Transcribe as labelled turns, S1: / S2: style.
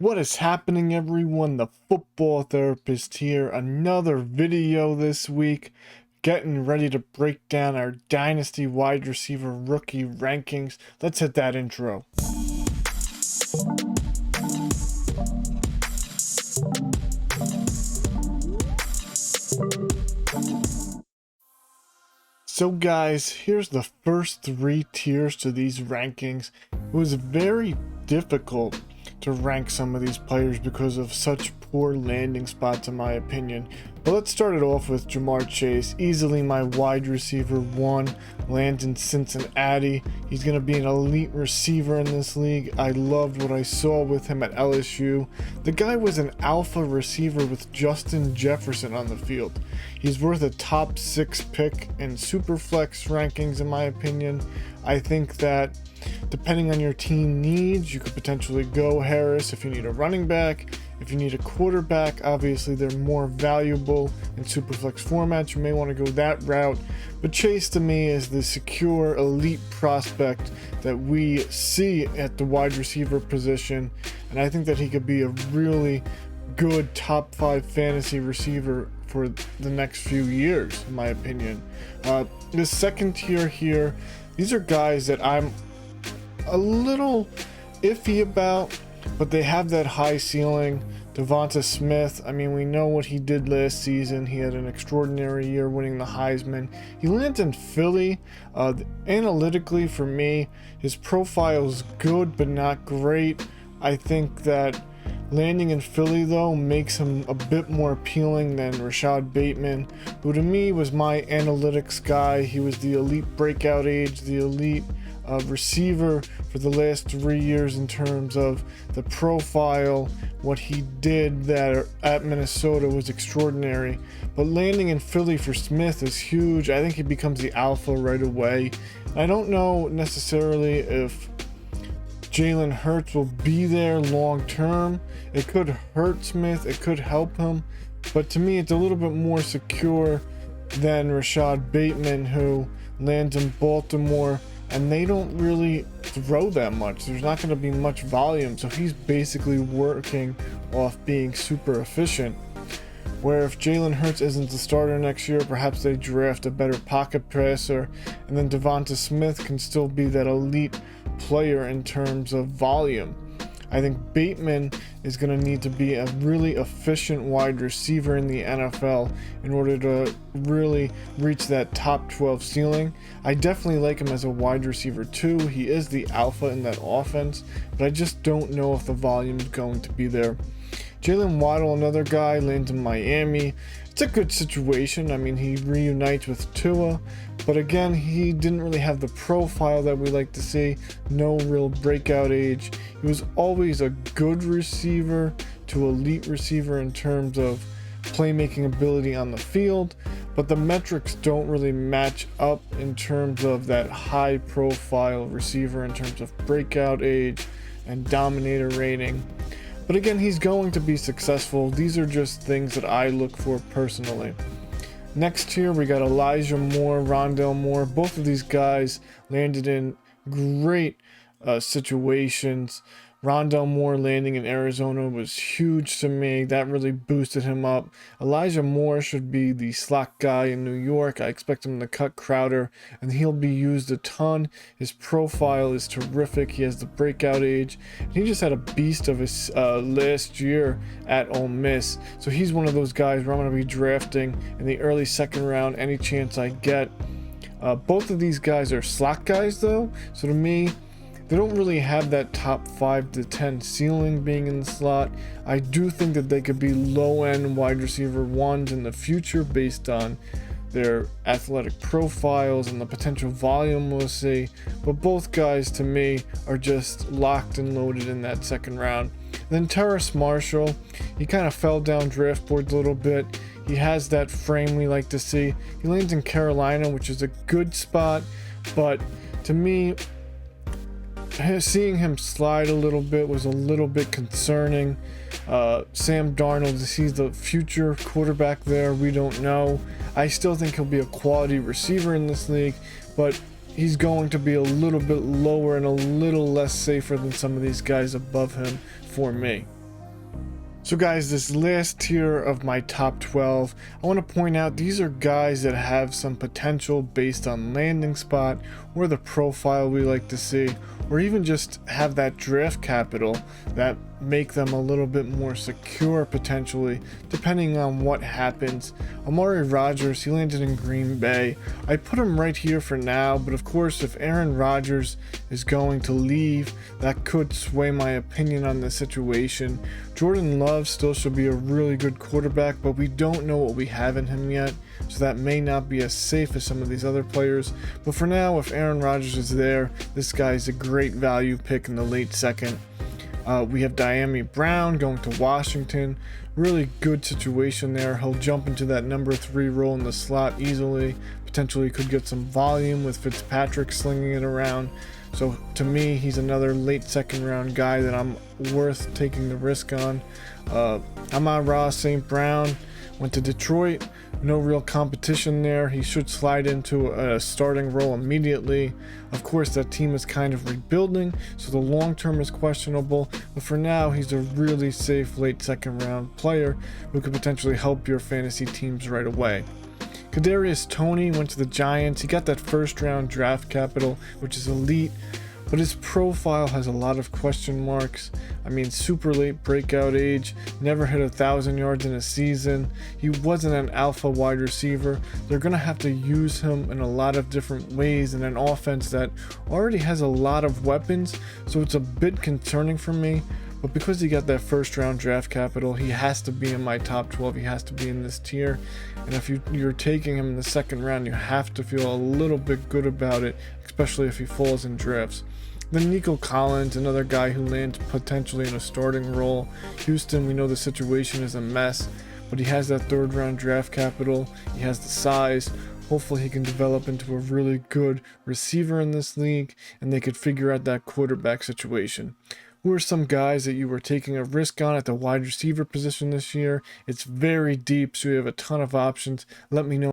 S1: What is happening, everyone? The football therapist here. Another video this week. Getting ready to break down our Dynasty wide receiver rookie rankings. Let's hit that intro. So guys, here's the first three tiers to these rankings. It was very difficult to rank some of these players because of such poor landing spots in my opinion. But let's start it off with Jamar Chase, easily my wide receiver one, lands in Cincinnati. He's going to be an elite receiver in this league. I loved what I saw with him at LSU. The guy was an alpha receiver with Justin Jefferson on the field. He's worth a top 6 pick in superflex rankings in my opinion. I think that depending on your team needs, you could potentially go Harris if you need a running back. If you need a quarterback, obviously they're more valuable in superflex formats. You may want to go that route. But Chase to me is the secure elite prospect that we see at the wide receiver position. And I think that he could be a really good top 5 fantasy receiver for the next few years, in my opinion. The second tier here, these are guys that I'm a little iffy about, but they have that high ceiling. Devonta Smith, I mean, we know what he did last season. He had an extraordinary year winning the Heisman. He lands in Philly. Analytically, for me, his profile is good but not great. I think that landing in Philly, though, makes him a bit more appealing than Rashad Bateman, who to me was my analytics guy. He was the elite breakout age, the elite receiver for the last 3 years in terms of the profile. What he did that at Minnesota was extraordinary, but landing in Philly for Smith is huge. I think he becomes the alpha right away. I don't know necessarily if Jalen Hurts will be there long term. It could hurt Smith, it could help him, but to me it's a little bit more secure than Rashad Bateman, who lands in Baltimore and they don't really throw that much. There's not going to be much volume, so he's basically working off being super efficient. Where if Jalen Hurts isn't the starter next year, perhaps they draft a better pocket passer, and then Devonta Smith can still be that elite player in terms of volume. I think Bateman is going to need to be a really efficient wide receiver in the NFL in order to really reach that top 12 ceiling. I definitely like him as a wide receiver too. He is the alpha in that offense, but I just don't know if the volume is going to be there. Jalen Waddle, another guy, lands in Miami. It's a good situation. I mean, he reunites with Tua, but again, he didn't really have the profile that we like to see. No real breakout age. He was always a good receiver to elite receiver in terms of playmaking ability on the field, but the metrics don't really match up in terms of that high profile receiver in terms of breakout age and dominator rating. But again, he's going to be successful. These are just things that I look for personally. Next here, we got Elijah Moore, Rondale Moore. Both of these guys landed in great situations. Rondale Moore landing in Arizona was huge to me. That really boosted him up. Elijah Moore should be the slot guy in New York. I expect him to cut Crowder, and he'll be used a ton. His profile is terrific. He has the breakout age. He just had a beast of his last year at Ole Miss. So he's one of those guys where I'm going to be drafting in the early second round any chance I get. Both of these guys are slot guys, though. So to me, they don't really have that top 5 to 10 ceiling being in the slot. I do think that they could be low-end wide receiver ones in the future based on their athletic profiles and the potential volume we'll see. But both guys, to me, are just locked and loaded in that second round. Then Terrace Marshall, he kind of fell down draft boards a little bit. He has that frame we like to see. He lands in Carolina, which is a good spot, but to me, seeing him slide a little bit was a little bit concerning. Sam Darnold, is he the future quarterback there? We don't know. I still think he'll be a quality receiver in this league, but he's going to be a little bit lower and a little less safer than some of these guys above him for me. So guys, this last tier of my top 12, I want to point out these are guys that have some potential based on landing spot or the profile we like to see, or even just have that draft capital that make them a little bit more secure potentially, depending on what happens. Amari Rodgers, he landed in Green Bay. I put him right here for now, but of course if Aaron Rodgers is going to leave, that could sway my opinion on the situation. Jordan Love still should be a really good quarterback, but we don't know what we have in him yet, so that may not be as safe as some of these other players. But for now, if Aaron Rodgers is there, this guy is a great value pick in the late second. We have Diami Brown going to Washington. Really good situation there. He'll jump into that number 3 role in the slot easily. Potentially could get some volume with Fitzpatrick slinging it around. So to me, he's another late second round guy that I'm worth taking the risk on. Amon-Ra St. Brown went to Detroit. No real competition there. He should slide into a starting role immediately. Of course, that team is kind of rebuilding, so the long term is questionable. But for now, he's a really safe late second round player who could potentially help your fantasy teams right away. Kadarius Toney went to the Giants. He got that first round draft capital, which is elite, but his profile has a lot of question marks. I mean, super late breakout age, never hit 1,000 yards in a season. He wasn't an alpha wide receiver. They're going to have to use him in a lot of different ways in an offense that already has a lot of weapons, so it's a bit concerning for me. But because he got that first round draft capital, he has to be in my top 12. He has to be in this tier. And if you're taking him in the second round, you have to feel a little bit good about it, especially if he falls in drafts. Then Nico Collins, another guy who lands potentially in a starting role. Houston, we know the situation is a mess, but he has that third round draft capital. He has the size. Hopefully he can develop into a really good receiver in this league, and they could figure out that quarterback situation. Who are some guys that you were taking a risk on at the wide receiver position this year? It's very deep, so you have a ton of options. Let me know.